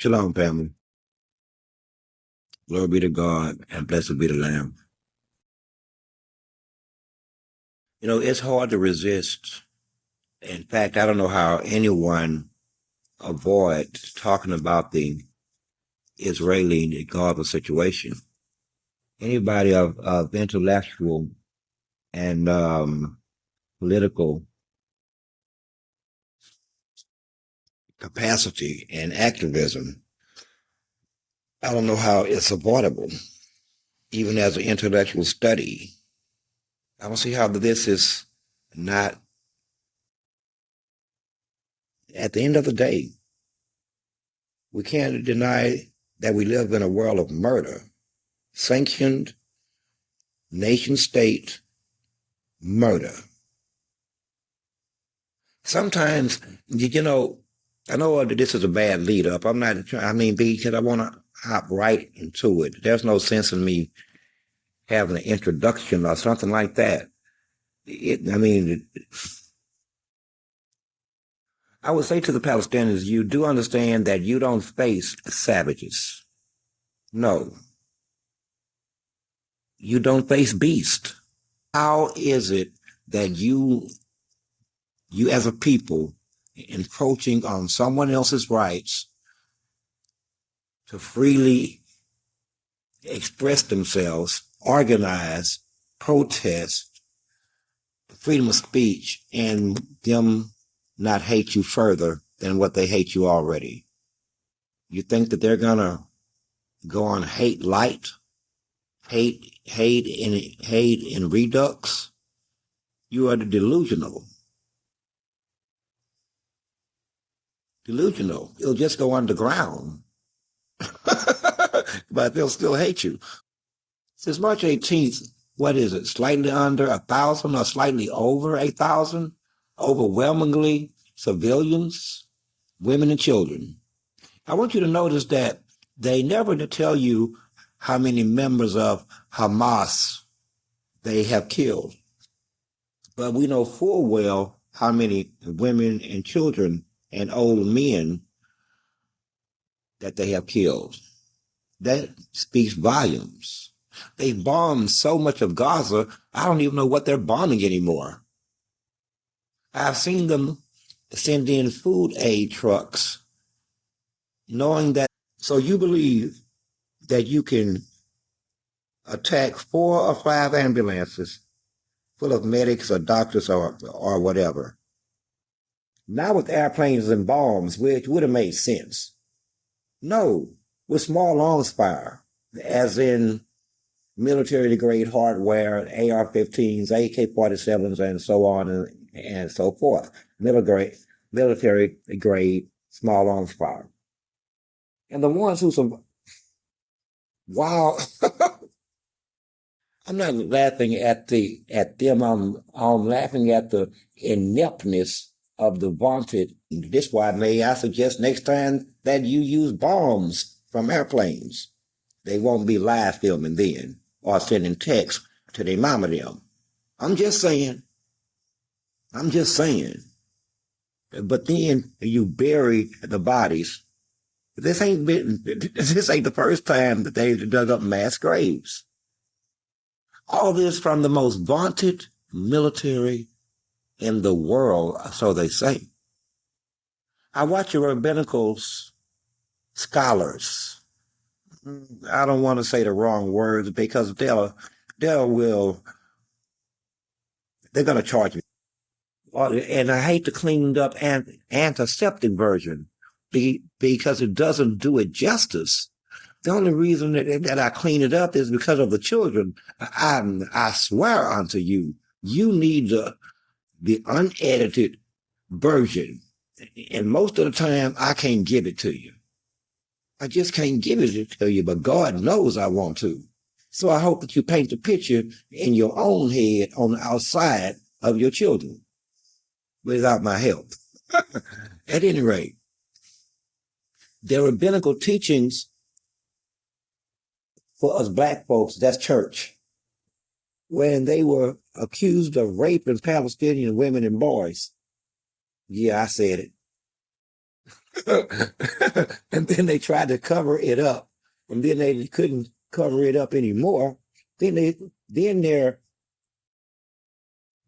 Shalom, family. Glory be to God and blessed be the Lamb. You know, it's hard to resist. In fact, I don't know how anyone avoids talking about the Israeli-Gaza situation. Anybody of intellectual and political capacity and activism, I don't know how it's avoidable, even as an intellectual study. I don't see how this is not, at the end of the day, we can't deny that we live in a world of murder, sanctioned nation-state murder. Sometimes, you know, I know that this is a bad lead-up. I'm not trying, because I want to hop right into it. There's no sense in me having an introduction or something like that. I would say to the Palestinians, you do understand that you don't face savages. No. You don't face beasts. How is it that you as a people encroaching on someone else's rights to freely express themselves, organize, protest, freedom of speech, and them not hate you further than what they hate you already? You think that they're gonna go on hate light, hate in redux? You are delusional. It'll just go underground. But they'll still hate you. Since March 18th, what is it? Slightly under 1,000 or slightly over 8,000? Overwhelmingly civilians, women and children. I want you to notice that they never tell you how many members of Hamas they have killed. But we know full well how many women and children and old men that they have killed. That speaks volumes. They bombed so much of Gaza, I don't even know what they're bombing anymore. I've seen them send in food aid trucks, knowing that. So you believe that you can attack 4 or 5 ambulances full of medics or doctors or whatever. Not with airplanes and bombs, which would have made sense. No, with small arms fire, as in military-grade hardware, AR-15s, AK-47s, and so on and so forth. Military-grade small arms fire. And the ones who wow, I'm not laughing at them. I'm laughing at the ineptness of the vaunted. This is why may I suggest next time that you use bombs from airplanes. They won't be live filming then or sending texts to their mama them. I'm just saying. But then you bury the bodies. This ain't the first time that they've dug up mass graves. All this from the most vaunted military in the world, so they say. I watch your rabbinical scholars. I don't want to say the wrong words because they're going to charge me. And I hate the cleaned up antiseptic version because it doesn't do it justice. The only reason that I clean it up is because of the children. I swear unto you, you need the unedited version. And most of the time, I can't give it to you. I just can't give it to you, but God knows I want to. So I hope that you paint the picture in your own head on the outside of your children without my help. At any rate, their rabbinical teachings for us black folks, that's church. When they were accused of raping Palestinian women and boys. Yeah, I said it. and then they tried to cover it up, and then they couldn't cover it up anymore. Then their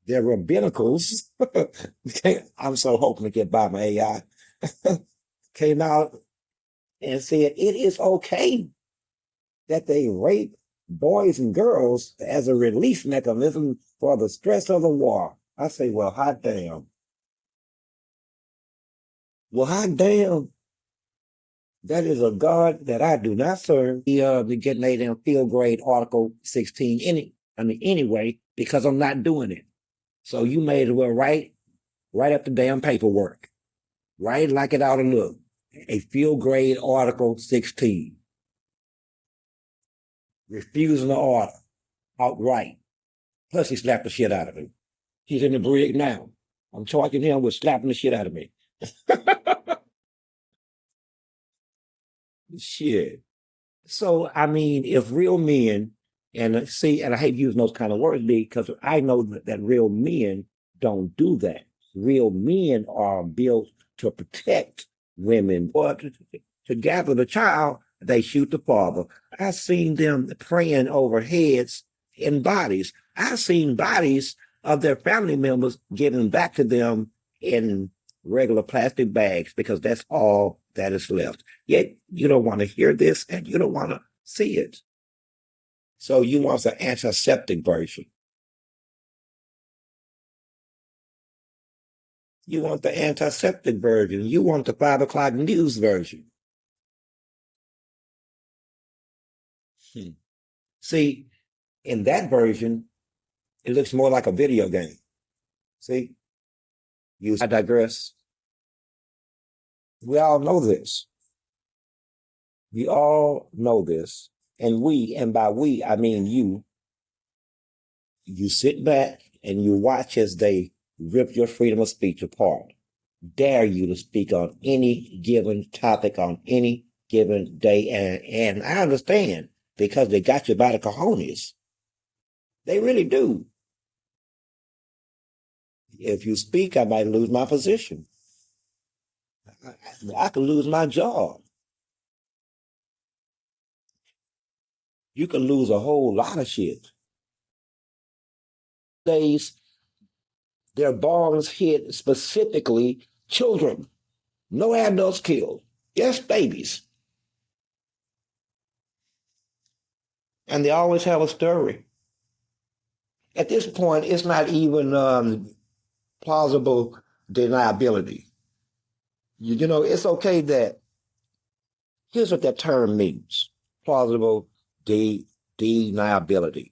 rabbinicals, I'm so hoping to get by my AI, came out and said it is okay that they rape boys and girls as a release mechanism for the stress of the war. I say, well, hot damn. Well, hot damn. That is a God that I do not serve. Be getting a field grade Article 16 anyway, because I'm not doing it. So you may as well write up the damn paperwork. Write like it ought to look. A field grade Article 16. Refusing the order. Outright. Plus he slapped the shit out of me. He's in the brig now. I'm charging him with slapping the shit out of me. Shit. So, I mean, if real men, and I hate using those kind of words because I know that real men don't do that. Real men are built to protect women, or to gather the child, they shoot the father. I've seen them praying over heads in bodies. I've seen bodies of their family members given back to them in regular plastic bags because that's all that is left. Yet you don't want to hear this and you don't want to see it. So you want the antiseptic version. You want the antiseptic version. You want the 5 o'clock news version. See, in that version, it looks more like a video game. See? I digress. We all know this. We all know this. And by we, I mean you sit back and you watch as they rip your freedom of speech apart. Dare you to speak on any given topic on any given day. And I understand because they got you by the cojones. They really do. If you speak, I might lose my position. I could lose my job. You could lose a whole lot of shit. Their bombs hit specifically children. No adults killed. Just babies. And they always have a story. At this point, it's not even plausible deniability. You know, it's okay that, here's what that term means. Plausible deniability.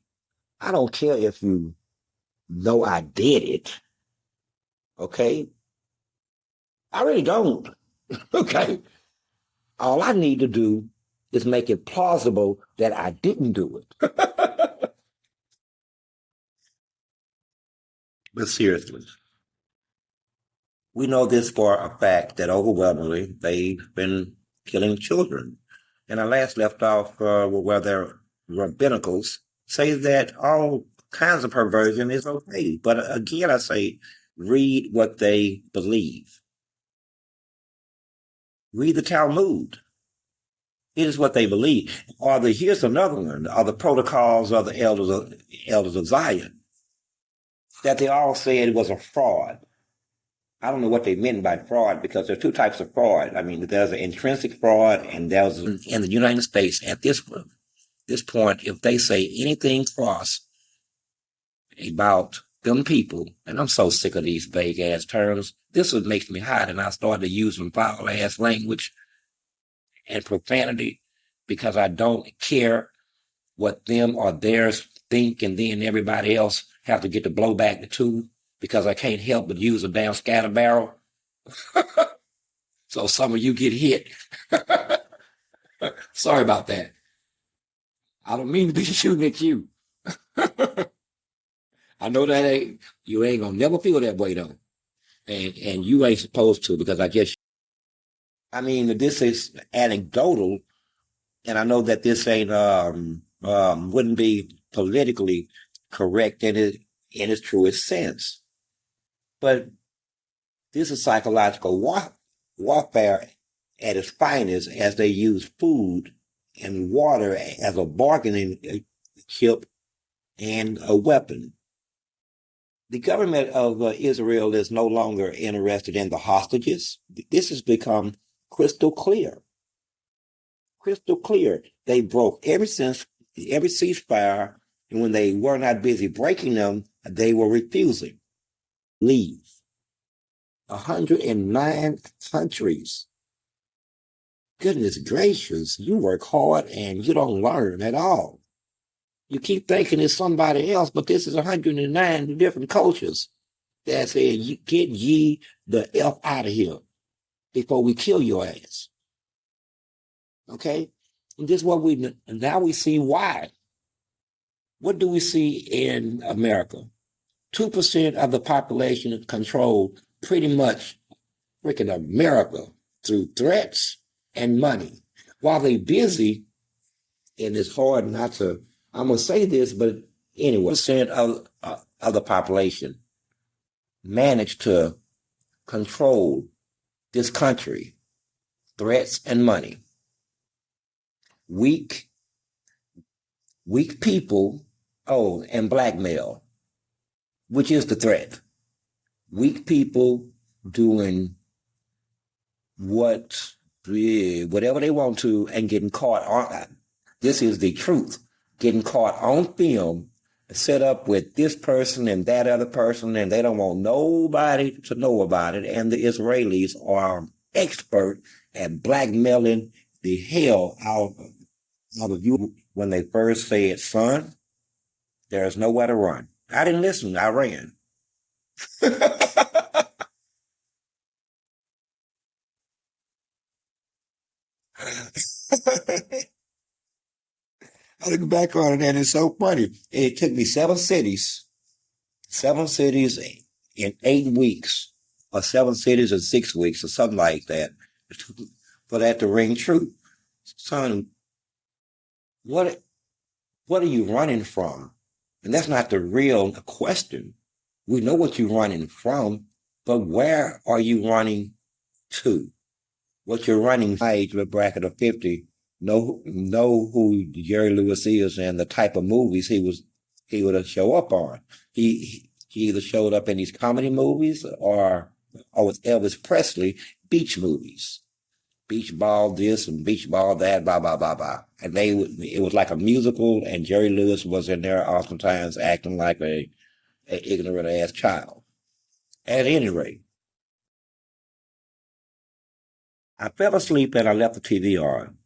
I don't care if you know I did it. Okay? I really don't. Okay? All I need to do is make it plausible that I didn't do it. But seriously, we know this for a fact that overwhelmingly they've been killing children. And I last left off where their rabbinicals say that all kinds of perversion is okay. But again, I say, read what they believe. Read the Talmud. It is what they believe. Here's another one, are the protocols of the elders of Zion, that they all said it was a fraud. I don't know what they meant by fraud because there are two types of fraud. I mean, there's an intrinsic fraud and there's in the United States at this point, if they say anything cross about them people, and I'm so sick of these vague ass terms, this what makes me hot, and I started using foul ass language and profanity because I don't care what them or theirs think, and then everybody else have to get the blowback too because I can't help but use a damn scatter barrel. So some of you get hit. Sorry about that. I don't mean to be shooting at you. I know that you ain't gonna never feel that way though. And you ain't supposed to because I mean, this is anecdotal, and I know that this ain't wouldn't be politically correct in its truest sense. But this is psychological warfare, at its finest as they use food and water as a bargaining chip and a weapon. The government of Israel is no longer interested in the hostages. This has become crystal clear. Crystal clear. They broke every ceasefire, and when they were not busy breaking them, they were refusing. Leave. 109 countries. Goodness gracious, you work hard and you don't learn at all. You keep thinking it's somebody else, but this is 109 different cultures that said, get ye the F out of here before we kill your ass. Okay? And this is what now we see why. What do we see in America? 2% of the population control pretty much freaking America through threats and money. While they're busy, and it's hard not to, I'm going to say this, but anyway, percent of the population managed to control this country, threats and money. Weak people, and blackmail, which is the threat. Weak people doing whatever they want to and getting caught on. This is the truth. Getting caught on film, set up with this person and that other person, and they don't want nobody to know about it. And the Israelis are expert at blackmailing the hell out of you when they first said, son, there's nowhere to run. I didn't listen. I ran. I look back on it and it's so funny. It took me 7 cities in 8 weeks, or 7 cities in 6 weeks, or something like that, for that to ring true. Son, what are you running from? And that's not the real question. We know what you're running from, but where are you running to? What you're running age bracket of 50, know who Jerry Lewis is and the type of movies he would show up on. He either showed up in these comedy movies or with Elvis Presley, beach movies. Beach ball this and beach ball that, blah, blah, blah, blah. And it was like a musical, and Jerry Lewis was in there oftentimes acting like a ignorant ass child. At any rate, I fell asleep and I left the TV on.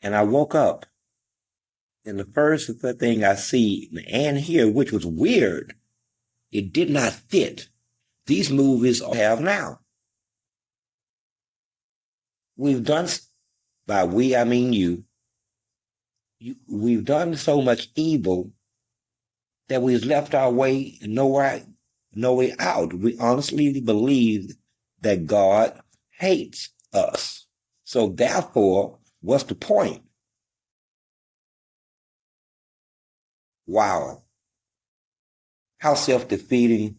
And I woke up, and the first thing I see and hear, which was weird, it did not fit these movies I have now. We've done, by we I mean you, we've done so much evil that we've left our way no way out. We honestly believe that God hates us. So therefore, what's the point? Wow. How self-defeating,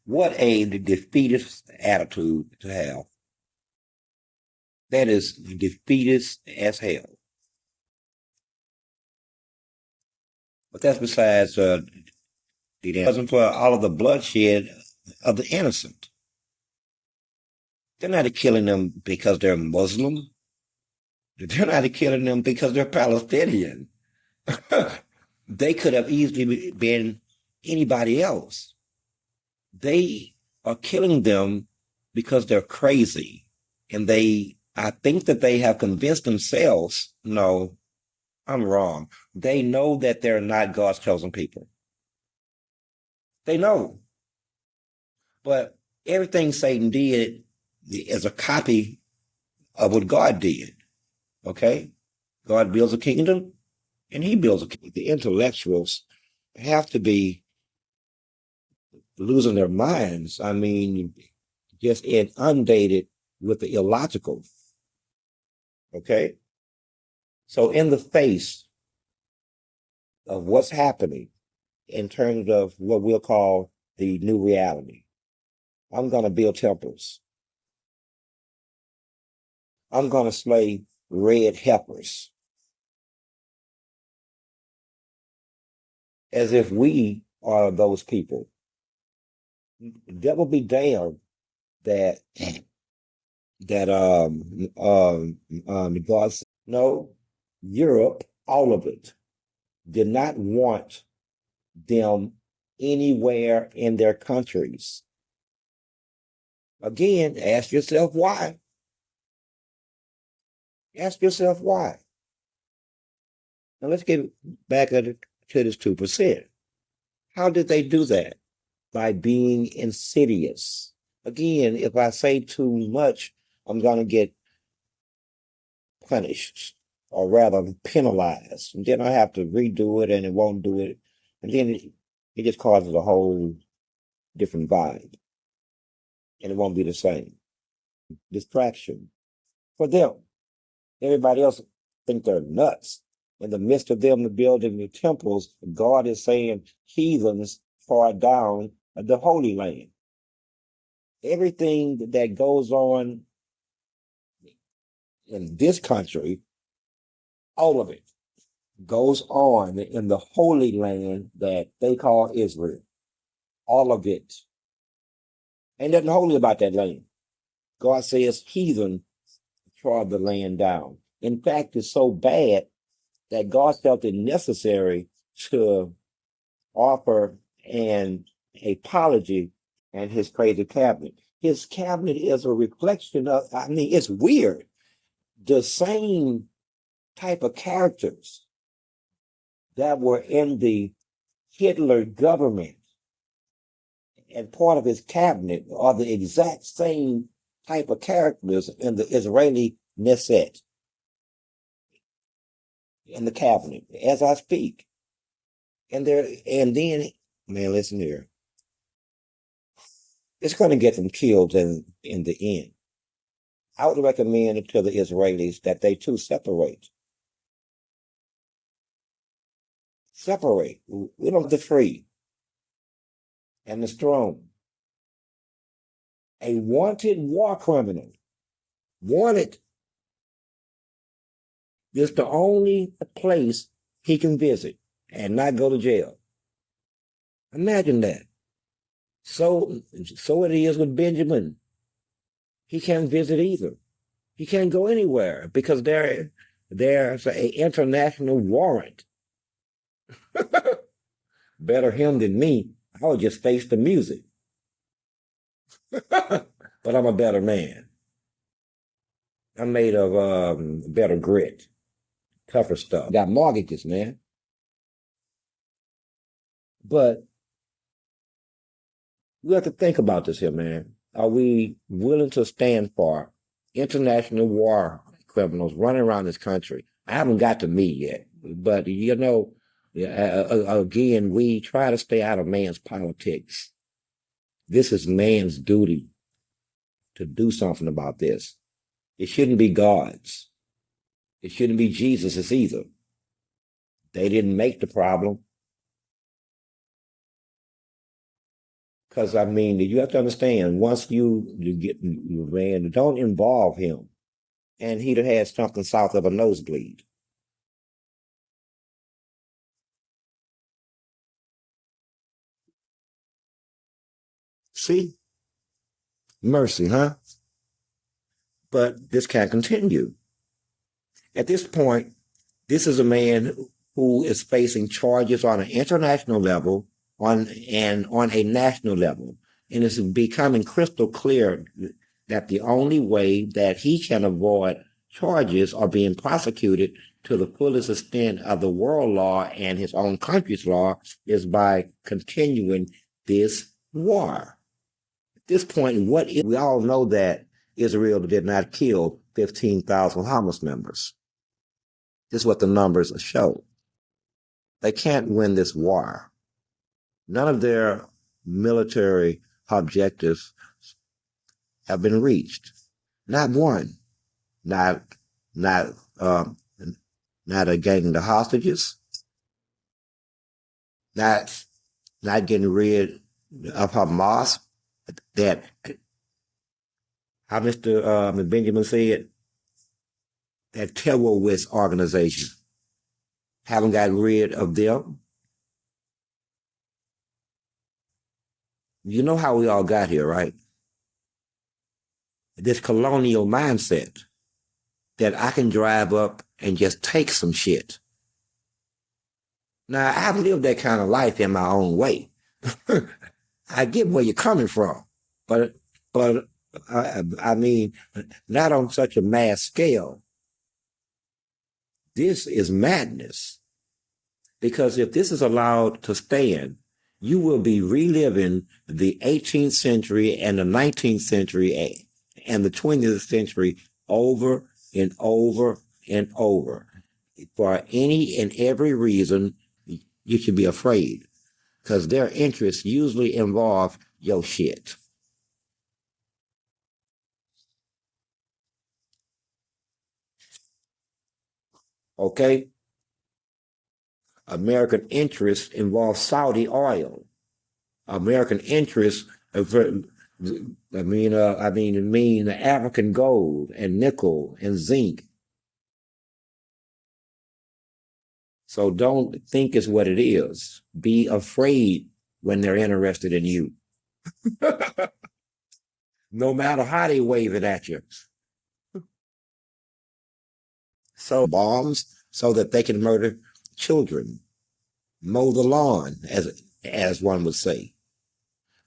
what a defeatist attitude to have. That is defeatist as hell. But that's besides the wasn't for all of the bloodshed of the innocent. They're not killing them because they're Muslim. They're not killing them because they're Palestinian. They could have easily been anybody else. They are killing them because they're crazy. And I think that they have convinced themselves, no, I'm wrong. They know that they're not God's chosen people. They know. But everything Satan did is a copy of what God did. Okay? God builds a kingdom, and he builds a kingdom. The intellectuals have to be losing their minds. I mean, just inundated with the illogical. Okay? So in the face of what's happening in terms of what we'll call the new reality, I'm going to build temples. I'm going to slay red heifers, as if we are those people. Devil be damned that God said, no, Europe, all of it, did not want them anywhere in their countries. Again, ask yourself why. Ask yourself why. Now let's get back to this 2%. How did they do that? By being insidious. Again, if I say too much, I'm going to get punished, or rather penalized. And then I have to redo it and it won't do it. And then it just causes a whole different vibe. And it won't be the same. Distraction. For them, everybody else think they're nuts. In the midst of them building the temples, God is saying heathens far down the Holy Land. Everything that goes on in this country, all of it, goes on in the Holy Land that they call Israel. All of it. Ain't nothing holy about that land. God says heathen trod the land down. In fact, it's so bad that God felt it necessary to offer an apology and his crazy cabinet. His cabinet is a reflection of, it's weird. The same type of characters that were in the Hitler government and part of his cabinet are the exact same type of characters in the Israeli Knesset, in the cabinet, as I speak. And then, man, listen here. It's going to get them killed in the end. I would recommend to the Israelis that they too separate. Separate. We don't the free and the strong. A wanted war criminal. Wanted. This is the only place he can visit and not go to jail. Imagine that. So it is with Benjamin. He can't visit either. He can't go anywhere because there's an international warrant. Better him than me. I would just face the music. But I'm a better man. I'm made of better grit, tougher stuff. Got mortgages, man. But we have to think about this here, man. Are we willing to stand for international war criminals running around this country? I haven't got to me yet, but again, we try to stay out of man's politics. This is man's duty to do something about this. It shouldn't be God's. It shouldn't be Jesus's either. They didn't make the problem. Because, you have to understand, once you man, don't involve him. And he'd have had something south of a nosebleed. See? Mercy, huh? But this can't continue. At this point, this is a man who is facing charges on an international level, on a national level. And it's becoming crystal clear that the only way that he can avoid charges or being prosecuted to the fullest extent of the world law and his own country's law is by continuing this war. At this point, we all know that Israel did not kill 15,000 Hamas members. This is what the numbers show. They can't win this war. None of their military objectives have been reached. Not one. Not getting the hostages. Not getting rid of Hamas. That how Mr. Benjamin said, that terrorist organization. Haven't got rid of them. You know how we all got here, right? This colonial mindset that I can drive up and just take some shit. Now, I've lived that kind of life in my own way. I get where you're coming from, but I mean, not on such a mass scale. This is madness. Because if this is allowed to stand, you will be reliving the 18th century and the 19th century and the 20th century over and over and over. For any and every reason, you should be afraid, because their interests usually involve your shit. Okay? American interests involve Saudi oil. American interests, mean African gold and nickel and zinc. So don't think it's what it is. Be afraid when they're interested in you. No matter how they wave it at you. So bombs so that they can murder children, mow the lawn, as one would say.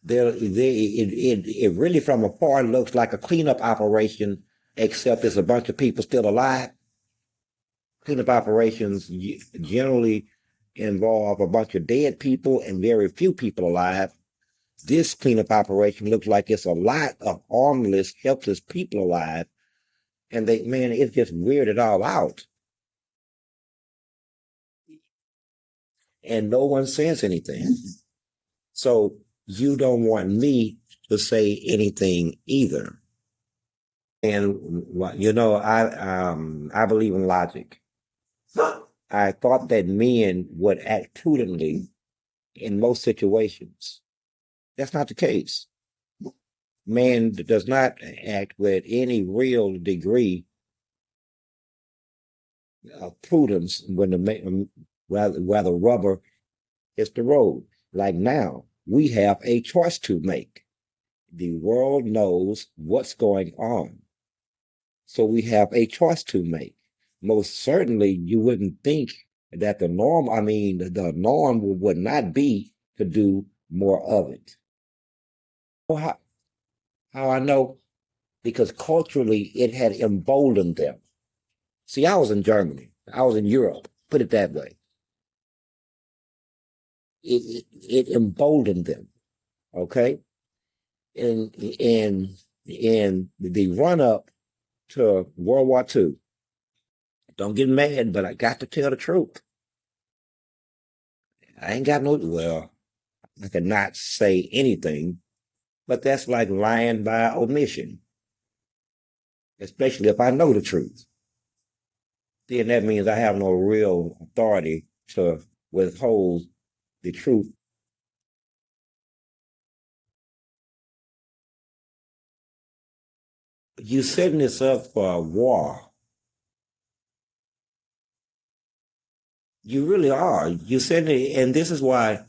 It really from afar looks like a cleanup operation, except there's a bunch of people still alive. Cleanup operations generally involve a bunch of dead people and very few people alive. This cleanup operation looks like it's a lot of armless, helpless people alive. And it just weirded all out. And no one says anything. So you don't want me to say anything either. And I believe in logic. I thought that men would act prudently in most situations. That's not the case. Man does not act with any real degree of prudence when the rubber hits the road. Like now, we have a choice to make. The world knows what's going on. So we have a choice to make. Most certainly, you wouldn't think that the norm would not be to do more of it. How I know? Because culturally, it had emboldened them. See, I was in Germany. I was in Europe. Put it that way. It emboldened them. Okay? And in the run up to World War II, don't get mad, but I got to tell the truth. I ain't got I cannot say anything, but that's like lying by omission, especially if I know the truth. Then that means I have no real authority to withhold the truth. You setting this up for a war. You really are. You setting it, and this is why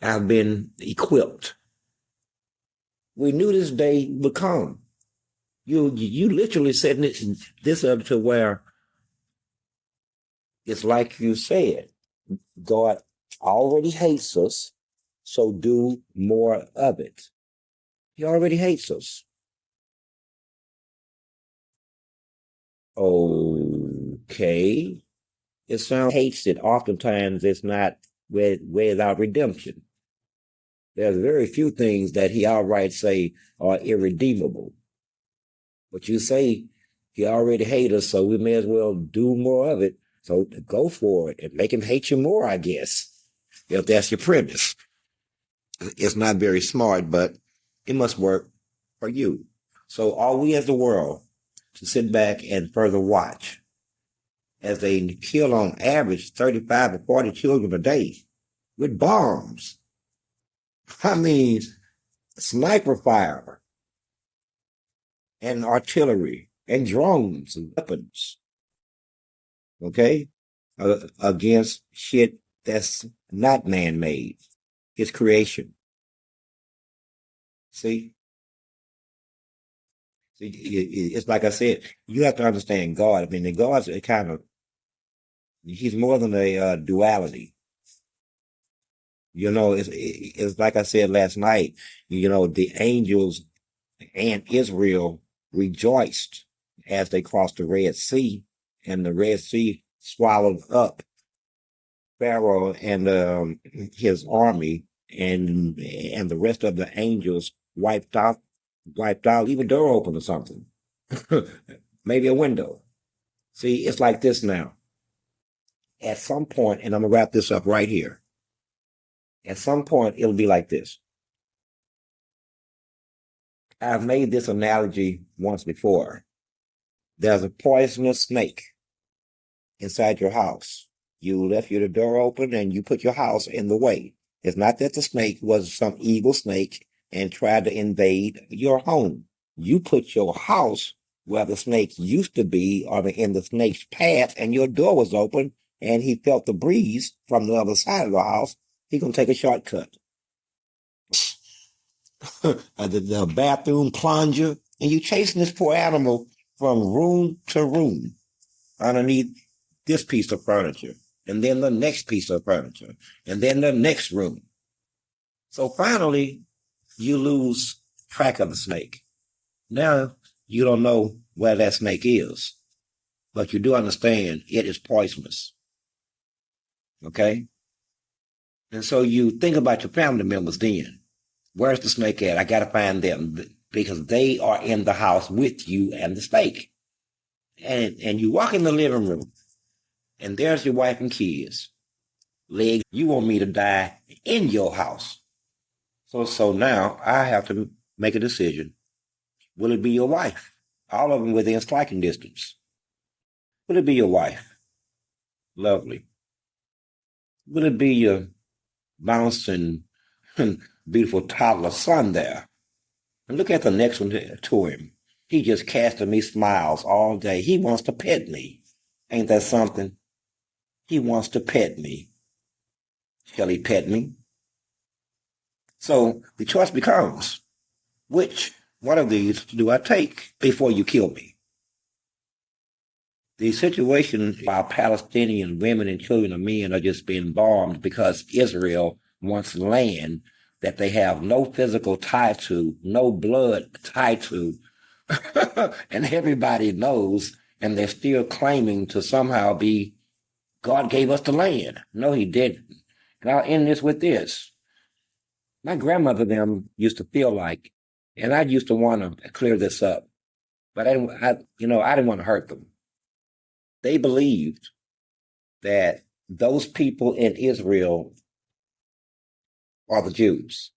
I've been equipped. We knew this day would come. You literally setting this up to where it's like you said, God already hates us, so do more of it. He already hates us. Okay. It sounds hates it. Oftentimes it's not without redemption. There's very few things that he outright say are irredeemable. But you say he already hates us, so we may as well do more of it. So go for it and make him hate you more, I guess, if that's your premise. It's not very smart, but it must work for you. So are we as the world to sit back and further watch as they kill on average 35 to 40 children a day with bombs? I mean, sniper fire and artillery and drones and weapons. okay? Against shit that's not man-made. It's creation. See? See, it's like I said, you have to understand God. I mean, the God's a kind of, he's more than a duality. You know, it's like I said last night, you know, the angels and Israel rejoiced as they crossed the Red Sea, and the Red Sea swallowed up Pharaoh and his army, and the rest of the angels wiped out, leave a door open or something, maybe a window. See, it's like this now. At some point, and I'm gonna wrap this up right here. At some point, it'll be like this. I've made this analogy once before. There's a poisonous snake inside your house. You left your door open and you put your house in the way. It's not that the snake was some evil snake and tried to invade your home. You put your house where the snake used to be or in the snake's path, and your door was open and he felt the breeze from the other side of the house. He's going to take a shortcut. The bathroom plunger, and you chasing this poor animal from room to room underneath this piece of furniture, and then the next piece of furniture, and then the next room. So finally, you lose track of the snake. Now, you don't know where that snake is, but you do understand it is poisonous. Okay? And so you think about your family members then. Where's the snake at? I got to find them because they are in the house with you and the snake. And you walk in the living room, and there's your wife and kids. Legs, you want me to die in your house. So now I have to make a decision. Will it be your wife? All of them within striking distance. Will it be your wife? Lovely. Will it be your bouncing, beautiful toddler son there? And look at the next one to him. He just casting me smiles all day. He wants to pet me. Ain't that something? He wants to pet me. Shall he pet me? So the choice becomes, which one of these do I take before you kill me? The situation while Palestinian women and children and men are just being bombed because Israel wants land that they have no physical tie to, no blood tie to, and everybody knows, and they're still claiming to somehow be, God gave us the land. No, he didn't. And I'll end this with this. My grandmother them used to feel like, and I used to want to clear this up, but I didn't want to hurt them. They believed that those people in Israel are the Jews.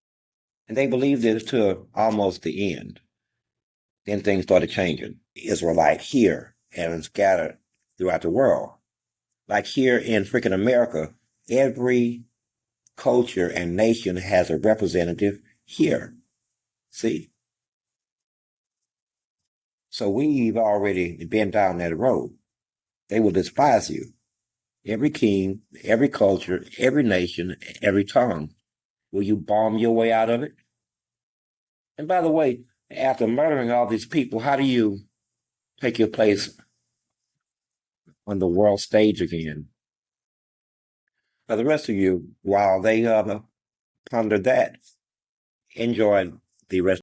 And they believed it to almost the end. Then things started changing. Israelite here and scattered throughout the world. Like here in freaking America, every culture and nation has a representative here. See? So we've already been down that road. They will despise you. Every king, every culture, every nation, every tongue. Will you bomb your way out of it? And by the way, after murdering all these people, how do you take your place on the world stage again? For the rest of you, while they ponder that, enjoy the rest.